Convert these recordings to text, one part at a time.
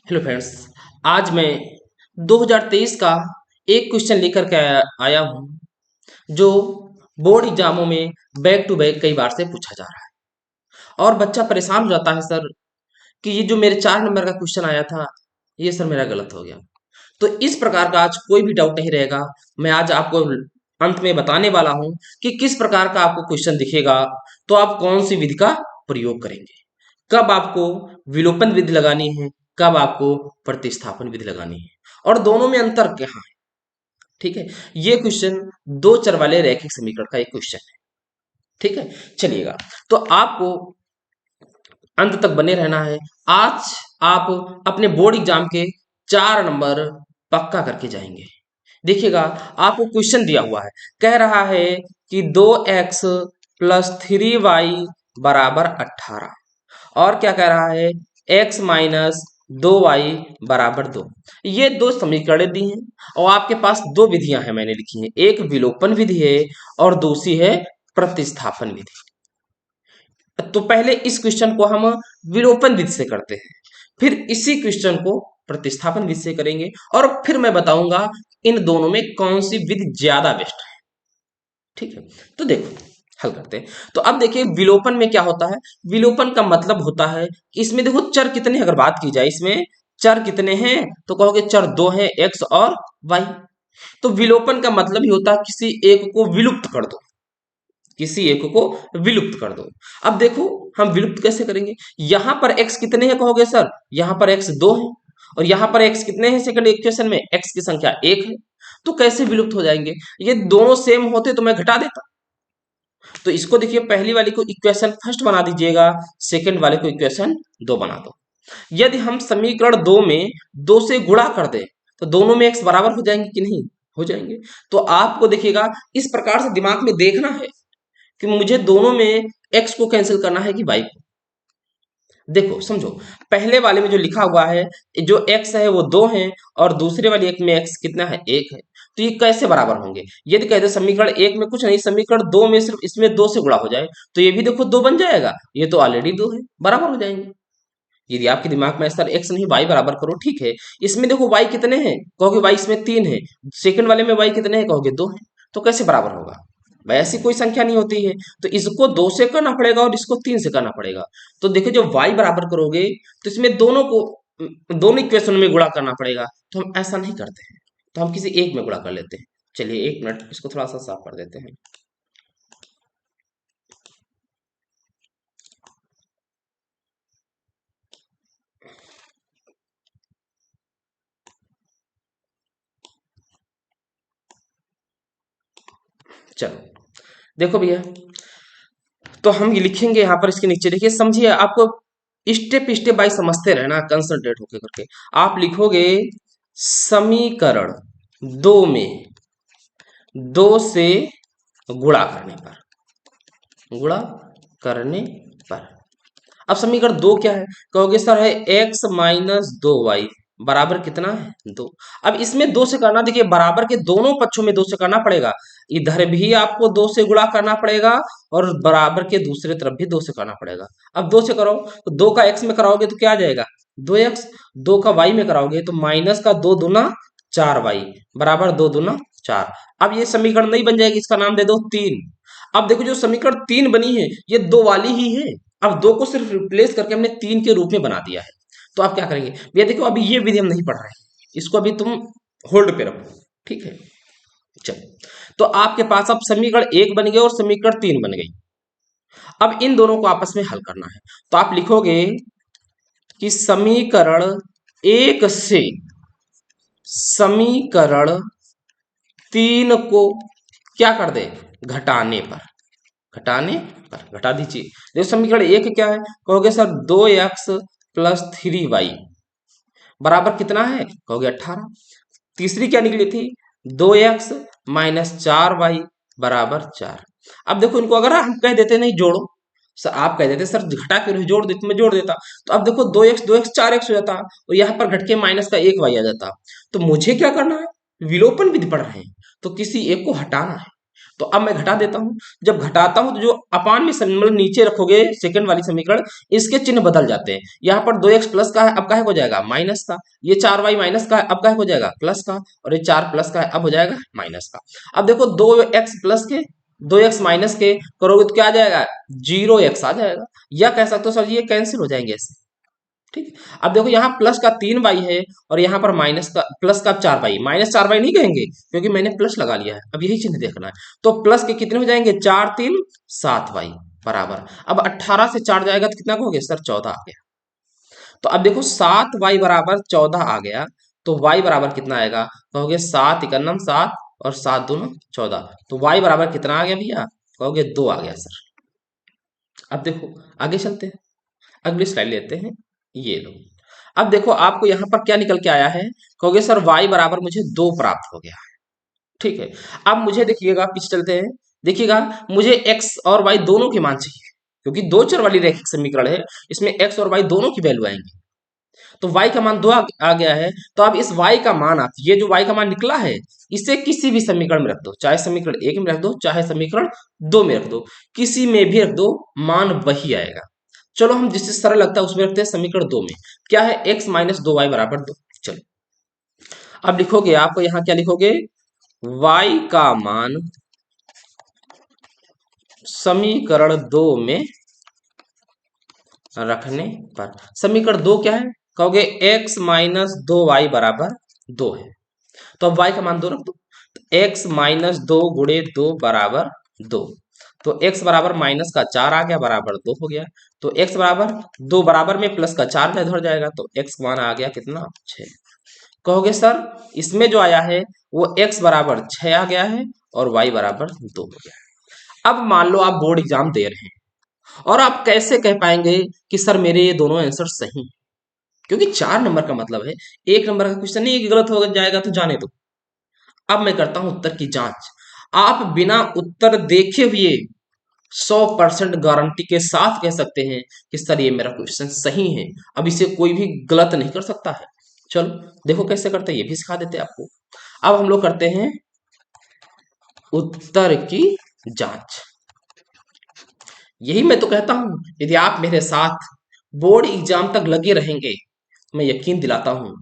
Hello friends. आज मैं 2023 का एक क्वेश्चन लेकर के आया हूँ जो बोर्ड एग्जामों में बैक टू बैक कई बार से पूछा जा रहा है और बच्चा परेशान हो जाता है सर कि ये जो मेरे 4 नंबर का क्वेश्चन आया था ये सर मेरा गलत हो गया। तो इस प्रकार का आज कोई भी डाउट नहीं रहेगा। मैं आज आपको अंत में बताने वाला हूँ कि किस प्रकार का आपको क्वेश्चन दिखेगा तो आप कौन सी विधि का प्रयोग करेंगे, कब आपको विलोपन विधि लगानी है, कब आपको प्रतिस्थापन विधि लगानी है और दोनों में अंतर क्या है। ठीक है, ये क्वेश्चन दो चर वाले रैखिक समीकरण का एक क्वेश्चन है। ठीक है, चलिएगा। तो आपको अंत तक बने रहना है। आज आप अपने बोर्ड एग्जाम के 4 नंबर पक्का करके जाएंगे। देखिएगा, आपको क्वेश्चन दिया हुआ है, कह रहा है कि 2x प्लस 3y बराबर 18 और क्या कह रहा है x माइनस 2y बराबर 2। ये दो समीकरण दी हैं और आपके पास दो विधियां हैं मैंने लिखी हैं, एक विलोपन विधि है और दूसरी है प्रतिस्थापन विधि। तो पहले इस क्वेश्चन को हम विलोपन विधि से करते हैं, फिर इसी क्वेश्चन को प्रतिस्थापन विधि से करेंगे और फिर मैं बताऊंगा इन दोनों में कौन सी विधि ज्यादा बेस्ट है। ठीक है, तो देखो हल करते हैं। तो अब देखिए विलोपन में क्या होता है। विलोपन का मतलब होता है कि इसमें देखो चर कितने, अगर बात की जाए इसमें चर कितने हैं तो कहोगे चर दो हैं, एक्स और वाई। तो विलोपन का मतलब ही होता है किसी एक को विलुप्त कर दो, किसी एक को विलुप्त कर दो। अब देखो हम विलुप्त कैसे करेंगे। यहां पर x कितने हैं कहोगे सर, यहां पर x 2 है और यहां पर x कितने हैं, सेकंड इक्वेशन में x की संख्या 1 है। तो कैसे विलुप्त हो जाएंगे, ये दोनों सेम होते तो मैं घटा देता। तो इसको देखिए, पहली वाली को इक्वेशन फर्स्ट बना दीजिएगा, सेकंड वाले को इक्वेशन 2 बना दो। यदि हम समीकरण 2 में 2 से गुणा कर दें तो दोनों में x बराबर हो जाएंगे कि नहीं, हो जाएंगे। तो आपको देखिएगा इस प्रकार से दिमाग में देखना है कि मुझे दोनों में x को कैंसिल करना है कि y को। देखो समझो, पहले वाले में जो लिखा हुआ है, जो x है वो 2 है और दूसरे वाले एक में x कितना है, 1 है। तो ये कैसे बराबर होंगे। यदि कहते समीकरण 1 में कुछ नहीं, समीकरण 2 में सिर्फ इसमें 2 से गुणा हो जाए तो ये भी देखो 2 बन जाएगा, ये तो ऑलरेडी 2 है, बराबर हो जाएंगे। यदि आपके दिमाग में सर x नहीं y बराबर करो, ठीक है। इसमें देखो y कितने हैं कहोगे, y इसमें 3 है, सेकंड वाले में y कितने हैं कहोगे 2 है। तो कैसे बराबर होगा, वैसी कोई संख्या नहीं होती है। तो इसको 2 से करना पड़ेगा और इसको 3 से करना पड़ेगा। तो देखो जब y बराबर करोगे तो इसमें दोनों को दोनों इक्वेशन में गुणा करना पड़ेगा। तो हम ऐसा नहीं करते हैं, तो हम किसी एक में गुणा कर लेते हैं। चलिए 1 मिनट इसको थोड़ा सा साफ कर देते हैं। चलो देखो भैया, तो हम ये लिखेंगे यहाँ पर, इसके नीचे देखिए, समझिए आपको स्टेप स्टेप बाय समझते रहना, कंसंट्रेट होके करके। आप लिखोगे समीकरण 2 में 2 से गुणा करने पर, गुणा करने पर। अब समीकरण 2 क्या है कहोगे सर, है x माइनस 2y बराबर कितना है 2। अब इसमें 2 से करना, देखिए बराबर के दोनों पक्षों में 2 से करना पड़ेगा। इधर भी आपको 2 से गुणा करना पड़ेगा और बराबर के दूसरे तरफ भी 2 से करना पड़ेगा। अब 2 से करो तो 2 का x में कराओगे तो क्या आ जाएगा 2x, 2 का y में कराओगे तो माइनस का 2 दूना 4y बराबर 2 दूना 4। अब ये समीकरण नहीं बन जाएगी, इसका नाम दे दो 3। अब देखो जो समीकरण 3 बनी है ये 2 वाली ही है। अब 2 को सिर्फ रिप्लेस करके हमने 3 के रूप में बना दिया है। तो आप क्या करेंगे भैया, देखो अभी ये विधि हम नहीं पढ़ रहे हैं, इसको अभी तुम होल्ड पे रखो, ठीक है। चलो, तो आपके पास अब समीकरण 1 बन गया और समीकरण 3 बन गई। अब इन दोनों को आपस में हल करना है। तो आप लिखोगे कि समीकरण 1 से समीकरण 3 को क्या कर दे, घटाने पर, घटाने पर घटा दीजिए। देखो समीकरण 1 क्या है कहोगे सर 2x प्लस 3y बराबर कितना है कहोगे 18। तीसरी क्या निकली थी 2x माइनस 4y बराबर 4। अब देखो इनको अगर हम कह देते नहीं जोड़ो, सर आप कह देते सर घटा के जोड़ देते, मैं जोड़ देता। तो अब देखो 2x 4x हो जाता और यहाँ पर घट के माइनस का 1y आ जाता। तो मुझे क्या करना है, विलोपन विधि पढ़ रहे हैं तो किसी एक को हटाना है। तो अब मैं घटा देता हूं। जब घटाता हूं तो जो अपान में मतलब नीचे रखोगे सेकंड वाली समीकरण, इसके चिन्ह बदल जाते हैं। यहाँ पर 2x प्लस का है, अब का हो जाएगा माइनस का। ये 4y माइनस का है, अब का हो जाएगा प्लस का। और ये 4 प्लस का है, अब हो जाएगा माइनस का। अब देखो 2x प्लस के 2x माइनस के करोगे तो क्या आ जाएगा, 0x आ जाएगा। या कह सकते हो सर ये कैंसिल हो जाएंगे ऐसे। ठीक है। अब देखो यहाँ प्लस का 3y है और यहाँ पर माइनस का प्लस का 4y, माइनस 4y नहीं कहेंगे क्योंकि मैंने प्लस लगा लिया है। अब यही चिन्ह देखना है। तो प्लस के कितने हो जाएंगे, 4 3 7y बराबर। अब 18 से 4 जाएगा तो कितना कहोगे सर, 14 आ गया। तो अब देखो 7y बराबर 14 आ गया। तो y बराबर कितना आएगा, कहोगे 7 इकन्नम 7 और 7 दूना 14। तो y बराबर कितना आ गया भैया, कहोगे 2 आ गया सर। अब देखो आगे चलते हैं, अगली स्लाइड लेते हैं। ये लो, अब देखो आपको यहाँ पर क्या निकल के आया है, कहोगे सर y बराबर मुझे 2 प्राप्त हो गया है। ठीक है। अब मुझे देखिएगा, पीछे चलते हैं, देखिएगा मुझे x और y दोनों के मान चाहिए, क्योंकि दो चर वाली रैखिक समीकरण है, इसमें x और y दोनों की वैल्यू आएंगी। तो y का मान 2 आ गया है। तो अब इस y का मान, आप ये जो y का मान निकला है, इसे किसी भी समीकरण में रख दो, चाहे समीकरण 1 में रख दो, चाहे समीकरण 2 में रख दो, किसी में भी रख दो, मान वही आएगा। चलो हम जिससे सरल लगता है उसमें रखते हैं समीकरण 2 में। क्या है, x माइनस 2y बराबर 2। चलो अब लिखोगे, आपको यहाँ क्या लिखोगे, y का मान समीकरण 2 में रखने पर, समीकरण 2 क्या है, कहोगे x माइनस 2y बराबर 2 है। तो अब y का मान 2 रख दो, तो x माइनस 2 गुणे 2 बराबर 2। तो x बराबर माइनस का 4 आ गया, बराबर 2 हो गया। तो x बराबर 2 बराबर में प्लस का 4 में इधर जाएगा, तो x मान आ गया कितना, 6। कहोगे सर इसमें जो आया है वो x बराबर 6 आ गया है और y बराबर 2 हो गया है। अब मान लो आप बोर्ड एग्जाम दे रहे हैं और आप कैसे कह पाएंगे कि सर मेरे ये दोनों आंसर सही हैं, क्योंकि 4 नंबर का मतलब है, 1 नंबर का क्वेश्चन नहीं है कि गलत हो जाएगा तो जाने दो। अब मैं करता हूं उत्तर की जांच। आप बिना उत्तर देखे हुए 100% गारंटी के साथ कह सकते हैं कि सर ये मेरा क्वेश्चन सही है, अब इसे कोई भी गलत नहीं कर सकता है। चलो देखो कैसे करते हैं, ये भी सिखा देते हैं आपको। अब हम लोग करते हैं उत्तर की जांच। यही मैं तो कहता हूं, यदि आप मेरे साथ बोर्ड एग्जाम तक लगे रहेंगे, मैं यकीन दिलाता हूं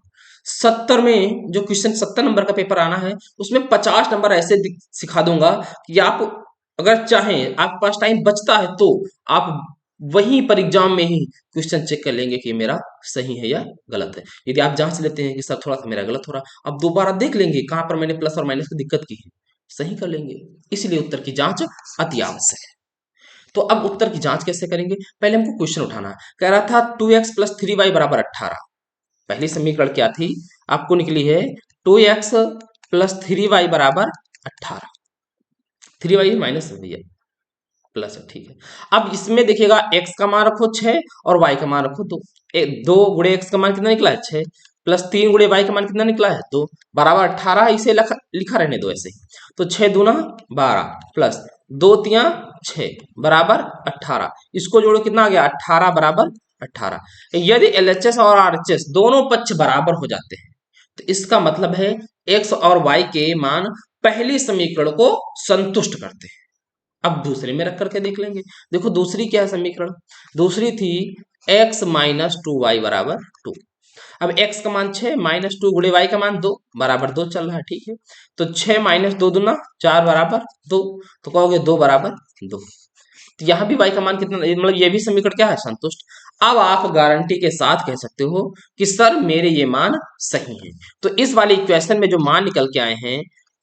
70 में जो क्वेश्चन 70 नंबर का पेपर आना है, उसमें 50 नंबर ऐसे सिखा दूंगा कि आप अगर चाहें, आपके पास टाइम बचता है तो आप वहीं पर एग्जाम में ही क्वेश्चन चेक कर लेंगे कि मेरा सही है या गलत है। यदि आप जांच लेते हैं कि सर थोड़ा सा मेरा गलत हो रहा, अब दोबारा देख लेंगे कहां पर मैंने प्लस और माइनस की दिक्कत की है, सही कर लेंगे। इसलिए उत्तर की जांच अति आवश्यक है। तो अब उत्तर की जांच कैसे करेंगे, पहले हमको क्वेश्चन उठाना है। कह रहा था 2x प्लस 3y बराबर 18। पहली समीकरण क्या थी, आपको निकली है 2x प्लस 3y बराबर 18। 3y माइनस भैया प्लस है, ठीक है। अब इसमें देखिएगा x का मान रखो 6 और y का मान रखो 2। 2 गुणे x का मान कितना निकला है 6, प्लस 3 गुणे y का मान कितना निकला है 2, बराबर 18। इसे लिखा रहने दो ऐसे ही। तो 6 दूना 12 प्लस 2 तिया 6 बराबर 18। इसको जोड़ो कितना आ गया 18 बराबर 18। यदि LHS और RHS दोनों पक्ष बराबर हो जाते हैं तो इसका मतलब है x और y के मान पहली समीकरण को संतुष्ट करते हैं। अब दूसरे में रख करके देख लेंगे। देखो दूसरी क्या है समीकरण, दूसरी थी x माइनस 2y बराबर 2। अब x का मान 6 माइनस 2 गुणे y का मान 2 बराबर 2 चल रहा है, ठीक है। तो 6 माइनस 2 दूना 4 बराबर 2, तो कहोगे 2 बराबर 2। तो यहाँ भी y का मान कितना, मतलब ये भी समीकरण क्या है संतुष्ट। अब आप गारंटी के साथ कह सकते हो कि सर मेरे ये मान सही हैं। तो इस वाले इक्वेशन में जो मान निकल के आए हैं,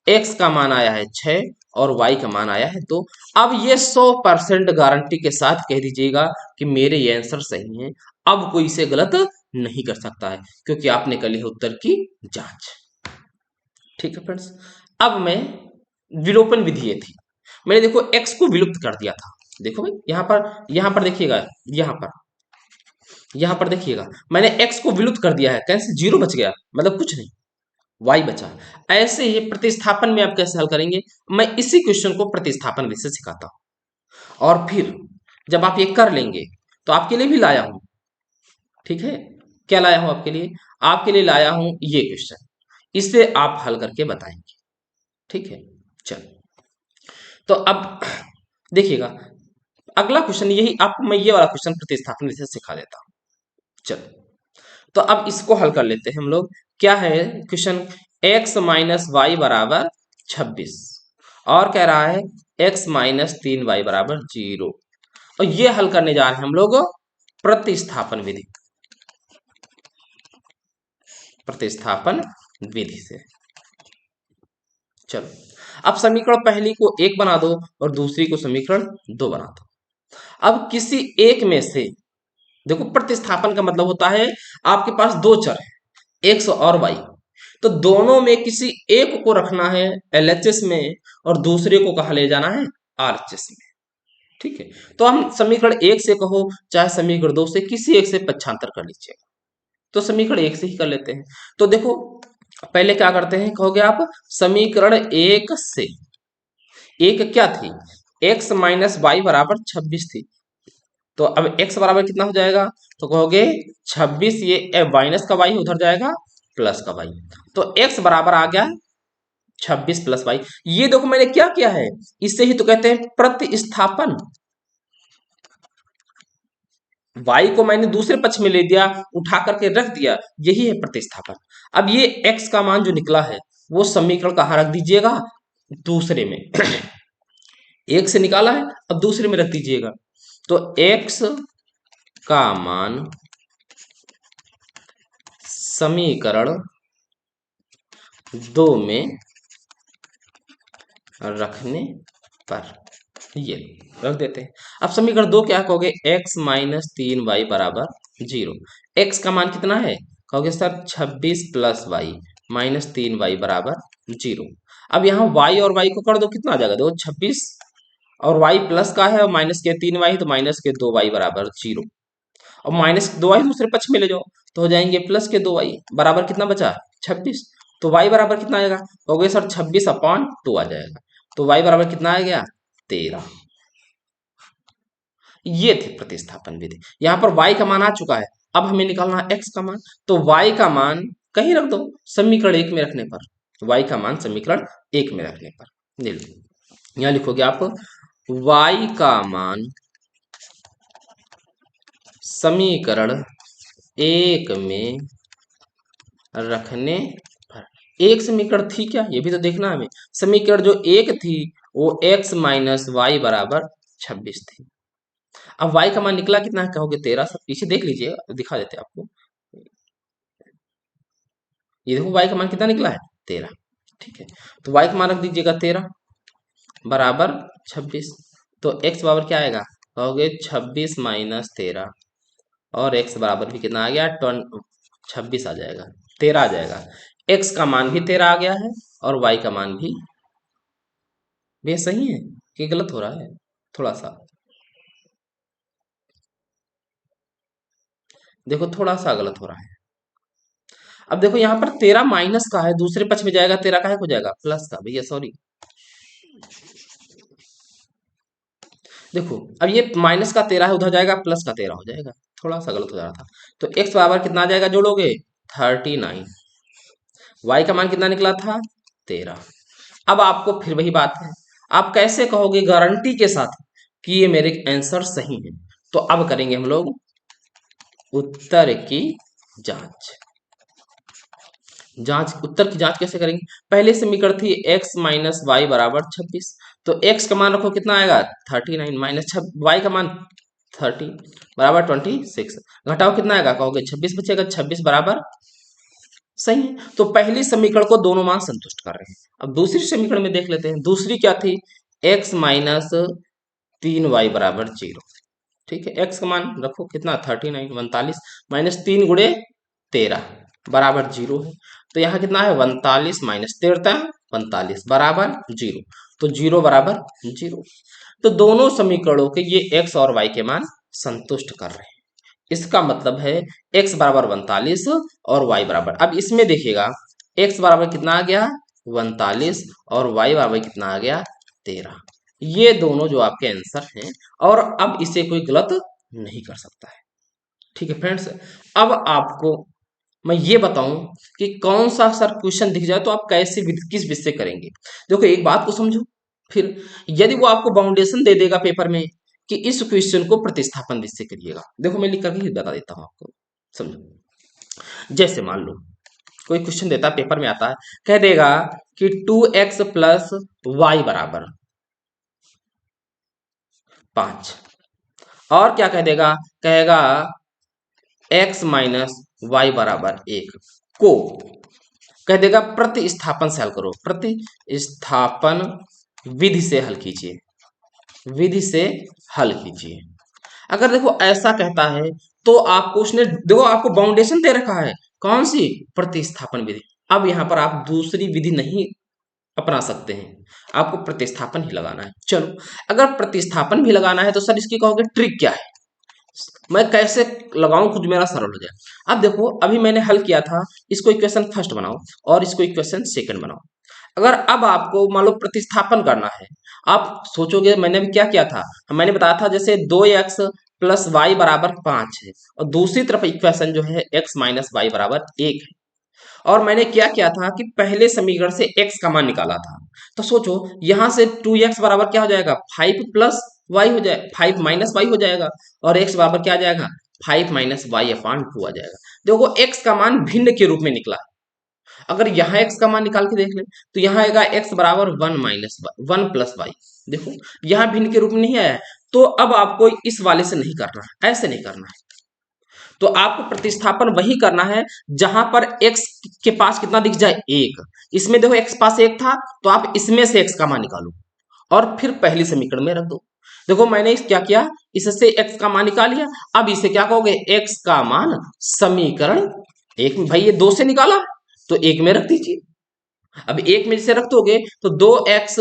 x का मान आया है 6 और y का मान आया है 2। अब ये 100% गारंटी के साथ कह दीजिएगा कि मेरे ये आंसर सही हैं। अब कोई इसे गलत नहीं कर सकता है, क्योंकि आपने कर ली है उत्तर की जांच। ठीक है फ्रेंड्स, अब मैं विलोपन विधि ये थी, मैंने देखो x को विलुप्त कर दिया था। देखो भाई यहाँ पर देखिएगा, यहाँ पर देखिएगा मैंने x को विलुप्त कर दिया है, कैसे 0 बच गया, मतलब कुछ नहीं, y बचा। ऐसे ही प्रतिस्थापन में आप कैसे हल करेंगे, मैं इसी क्वेश्चन को प्रतिस्थापन विधि से सिखाता हूं। और फिर जब आप ये कर लेंगे तो आपके लिए भी लाया हूं, ठीक है। क्या लाया हूं आपके लिए, आपके लिए लाया हूं ये क्वेश्चन, इसे आप हल करके बताएंगे, ठीक है। चलो तो अब देखिएगा, अगला क्वेश्चन यही आपको मैं ये वाला क्वेश्चन प्रतिस्थापन विधि से सिखा देता हूँ। चलो, तो अब इसको हल कर लेते हैं हम लोग। क्या है क्वेश्चन? x माइनस वाई बराबर 26 और कह रहा है x माइनस 3y बराबर 0, और ये हल करने जा रहे हैं हम लोग प्रतिस्थापन विधि, प्रतिस्थापन विधि से। चलो, अब समीकरण पहली को 1 बना दो और दूसरी को समीकरण 2 बना दो। अब किसी एक में से, देखो प्रतिस्थापन का मतलब होता है आपके पास दो चर है x और y, तो दोनों में किसी एक को रखना है LHS में और दूसरे को कहा ले जाना है RHS में। ठीक है, तो हम समीकरण 1 से कहो चाहे समीकरण 2 से, किसी एक से पक्षांतर कर लीजिएगा। तो समीकरण 1 से ही कर लेते हैं। तो देखो, पहले क्या करते हैं, कहोगे आप समीकरण 1 से, एक क्या थी, x माइनस वाई बराबर 26 थी, तो अब x बराबर कितना हो जाएगा, तो कहोगे 26, ये माइनस का y उधर जाएगा प्लस का y, तो x बराबर आ गया 26 प्लस वाई। ये देखो मैंने क्या किया है, इससे ही तो कहते हैं प्रतिस्थापन। y को मैंने दूसरे पक्ष में ले दिया, उठा करके रख दिया, यही है प्रतिस्थापन। अब ये x का मान जो निकला है वो समीकरण कहाँ रख दीजिएगा, दूसरे में। एक से निकाला है, अब दूसरे में रख दीजिएगा, तो x का मान समीकरण 2 में रखने पर ये रख देते हैं। अब समीकरण 2 क्या कहोगे, x माइनस 3y बराबर 0। x का मान कितना है, कहोगे sir 26 plus Y minus 3y बराबर 0। अब यहाँ y और y को कर दो, कितना आ जाएगा, देखो 26 और y प्लस का है और माइनस के 3y, तो माइनस के 2y बराबर 0, और माइनस 2y दूसरे पक्ष में ले जाओ तो हो जाएंगे प्लस के 2y बराबर कितना बचा, 26। तो y बराबर कितना आएगा, कहोगे सर 26/2 आ जाएगा, तो y बराबर कितना आ गया, 13। ये थी प्रतिस्थापन विधि। यहाँ पर y का मान आ चुका है, अब हमें निकालना है x का मान, तो y का मान कहीं रख दो समीकरण 1 में रखने पर, y का मान समीकरण 1 में रखने पर ले लो। यहाँ लिखोगे आप y का मान समीकरण 1 में रखने पर, एक समीकरण थी क्या, ये भी तो देखना है हमें। समीकरण जो एक थी वो x माइनस वाई बराबर 26 थी। अब y का मान निकला कितना है, कहोगे 13। सब पीछे देख लीजिए, दिखा देते हैं आपको। ये देखो y का मान कितना निकला है, 13। ठीक है, तो y का मान रख दीजिएगा 13 बराबर 26, तो x बराबर क्या आएगा, कहोगे 26 माइनस 13, और x बराबर भी कितना आ गया, 26 आ जाएगा, 13 आ जाएगा। x का मान भी 13 आ गया है और y का मान भी सही है कि गलत हो रहा है, थोड़ा सा देखो, थोड़ा सा गलत हो रहा है। अब देखो यहाँ पर 13 माइनस का है, दूसरे पक्ष में जाएगा 13 का है, हो जाएगा प्लस का, भैया सॉरी। देखो अब ये माइनस का 13 है, उधर जाएगा प्लस का 13 हो जाएगा, थोड़ा सा गलत हो जा रहा था। तो x बराबर कितना आ जाएगा, जोड़ोगे 39, y का मान कितना निकला था, 13। अब आपको फिर वही बात है, आप कैसे कहोगे गारंटी के साथ कि ये मेरे आंसर सही है, तो अब करेंगे हम लोग उत्तर की जांच। उत्तर की जांच कैसे करेंगे, पहले समीकरण थी x माइनस वाई बराबर 26, तो x का मान रखो कितना आएगा, 39 माइनस y का मान 30 बराबर 26, घटाओ कितना आएगा, कहोगे 26 बचेगा, 26 बराबर सही है। तो पहली समीकरण को दोनों मान संतुष्ट कर रहे हैं। अब दूसरी समीकरण में देख लेते हैं, दूसरी क्या थी, x माइनस 3y बराबर 0। ठीक है, x का मान रखो कितना, 39 49 माइनस 3 गुणे 13 बराबर 0 है, तो यहाँ कितना है 49 माइनस 13 45 बराबर 0, तो 0 बराबर 0। तो दोनों समीकरणों के ये x और y के मान संतुष्ट कर रहे हैं। इसका मतलब है x बराबर 49 और y बराबर, अब इसमें देखिएगा x बराबर कितना आ गया 49 और y बराबर कितना आ गया 13। ये दोनों जो आपके आंसर हैं, और अब इसे कोई गलत नहीं कर सकता है। ठीक है फ्रेंड्स, अब आपको मैं ये बताऊं कि कौन सा सर क्वेश्चन दिख जाए तो आप कैसे किस विधि से करेंगे। देखो एक बात को समझो, फिर यदि वो आपको बाउंडेशन दे देगा पेपर में कि इस क्वेश्चन को प्रतिस्थापन विधि से करिएगा, देखो मैं लिख करके ही बता देता हूं आपको, समझो। जैसे मान लो कोई क्वेश्चन देता है, पेपर में आता है, कह देगा कि 2x प्लस वाई बराबर 5, और क्या कह देगा, कहेगा x माइनस वाई बराबर 1 को कह देगा प्रतिस्थापन से हल करो, प्रतिस्थापन विधि से हल कीजिए, विधि से हल कीजिए। अगर देखो ऐसा कहता है तो आपको उसने देखो आपको बाउंडेशन दे रखा है, कौन सी, प्रतिस्थापन विधि। अब यहां पर आप दूसरी विधि नहीं अपना सकते हैं, आपको प्रतिस्थापन ही लगाना है। चलो अगर प्रतिस्थापन भी लगाना है तो सर इसकी कहोगे ट्रिक क्या है, मैं कैसे लगाऊं कुछ मेरा सरल हो जाए। अब देखो अभी मैंने हल किया था, इसको इक्वेशन फर्स्ट बनाओ और इसको इक्वेशन सेकंड बनाओ। अगर अब आपको मान लो प्रतिस्थापन करना है, आप सोचोगे मैंने अभी क्या किया था, मैंने बताया था जैसे 2x प्लस वाई बराबर 5 है और दूसरी तरफ इक्वेशन जो है x माइनस वाई बराबर 1 है, और मैंने क्या किया था कि पहले समीकरण से x का मान निकाला था। तो सोचो यहां से 2x बराबर क्या हो जाएगा, 5 प्लस वाई हो जाए, 5 माइनस वाई हो जाएगा, और x बराबर क्या आ जाएगा, 5 माइनस वाई अपॉन 2 आ जाएगा। देखो x का मान भिन्न के रूप में निकला। अगर यहाँ x का मान निकाल के देख ले तो यहाँ आएगा x बराबर 1 माइनस 1 प्लस वाई। देखो यहाँ भिन्न के रूप में नहीं आया है, तो अब आपको इस वाले से नहीं करना है, ऐसे नहीं करना है। तो आपको प्रतिस्थापन वही करना है जहां पर x के पास कितना दिख जाए, 1। इसमें देखो x पास 1 था, तो आप इसमें से x का मान निकालो और फिर पहली समीकरण में रख दो। देखो मैंने इस क्या किया, इससे x का मान निकाल लिया। अब इसे क्या कहोगे, x का मान समीकरण एक में, भाई ये 2 से निकाला तो 1 में रख दीजिए। अब 1 में से रख दोगे तो 2x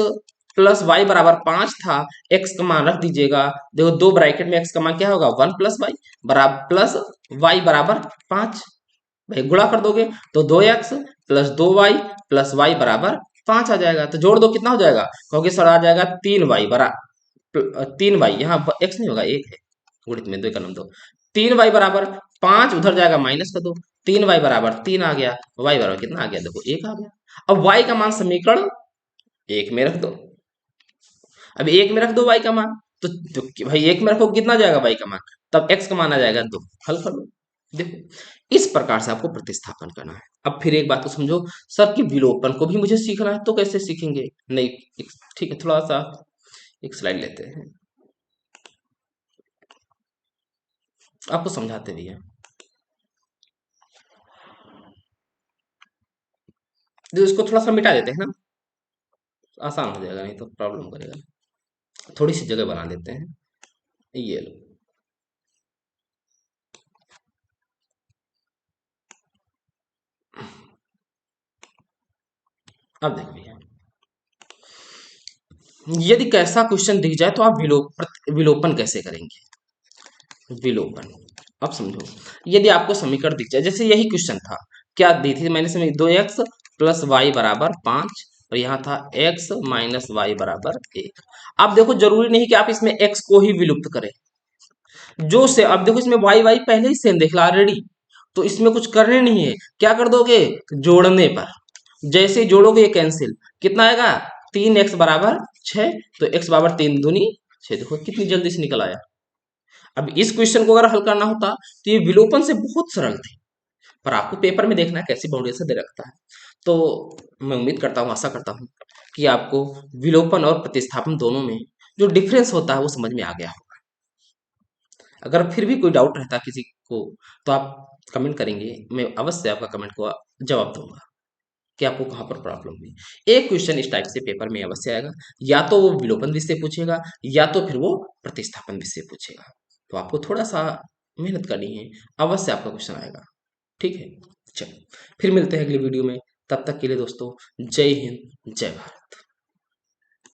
प्लस वाई बराबर 5 था, x का मान रख दीजिएगा। देखो 2 ब्रैकेट में x का मान क्या होगा, 1 प्लस वाई बराबर प्लस वाई बराबर 5। भाई गुणा कर दोगे तो 2x plus 2y plus Y बराबर 5 आ जाएगा। तो जोड़ दो कितना हो जाएगा, कहोगे सर आ जाएगा 3y बराबर 3y, यहाँ x नहीं होगा 1 है, गुणित में 2 का नाम दो, 3y बराबर 5, उधर जाएगा माइनस कर दो, 3y बराबर 3 आ गया, y बराबर कितना आ गया, देखो 1 आ गया। अब y का मान समीकरण 1 में रख दो। अब 1 में रख दो y का मान, तो भाई 1 में रखो कितना जाएगा y का मान, तब x का मान आ जाएगा 2, हल कर लो। देखो इस प्रकार से आपको प्रतिस्थापन करना है। अब फिर एक बात तो समझो, सर की विलोपन को भी मुझे सीखना है, तो कैसे सीखेंगे, नहीं ठीक है, थोड़ा सा एक स्लाइड लेते हैं, आपको समझाते भी हैं। जो इसको थोड़ा सा मिटा देते हैं ना, आसान हो जाएगा, नहीं तो प्रॉब्लम करेगा। थोड़ी सी जगह बना देते हैं, ये लो। अब देखो भैया, यदि कैसा क्वेश्चन दिख जाए तो आप विलोपन कैसे करेंगे, विलोपन। अब समझो, यदि आपको समीकरण दिख जाए, जैसे यही क्वेश्चन था, क्या दी थी मैंने समीकरण, 2x प्लस वाई बराबर 5 और यहाँ था x माइनस वाई बराबर 1। अब देखो जरूरी नहीं कि आप इसमें x को ही विलुप्त करें, जो से अब देखो इसमें वाई वाई पहले ही सेम देख ला ऑलरेडी, तो इसमें कुछ करने नहीं है, क्या कर दोगे, जोड़ने पर जैसे ही जोड़ोगे ये कैंसिल, कितना आएगा, 3x बराबर 6, तो x बराबर 3 दूनी 6, देखो कितनी जल्दी से निकल आया। अब इस क्वेश्चन को अगर हल करना होता तो ये विलोपन से बहुत सरल थे, पर आपको पेपर में देखना है कैसी बाउंडेशन दे रखता है। तो मैं उम्मीद करता हूँ, आशा करता हूँ कि आपको विलोपन और प्रतिस्थापन दोनों में जो डिफरेंस होता है वो समझ में आ गया होगा। अगर फिर भी कोई डाउट रहता है किसी को तो आप कमेंट करेंगे, मैं अवश्य आपका कमेंट को जवाब दूंगा कि आपको कहाँ पर प्रॉब्लम हुई। एक क्वेश्चन इस टाइप से पेपर में अवश्य आएगा, या तो वो विलोपन विधि से पूछेगा या तो फिर वो प्रतिस्थापन विधि से पूछेगा, तो आपको थोड़ा सा मेहनत करनी है, अवश्य आपका क्वेश्चन आएगा। ठीक है, चलो फिर मिलते हैं अगली वीडियो में, तब तक के लिए दोस्तों जय हिंद जय भारत।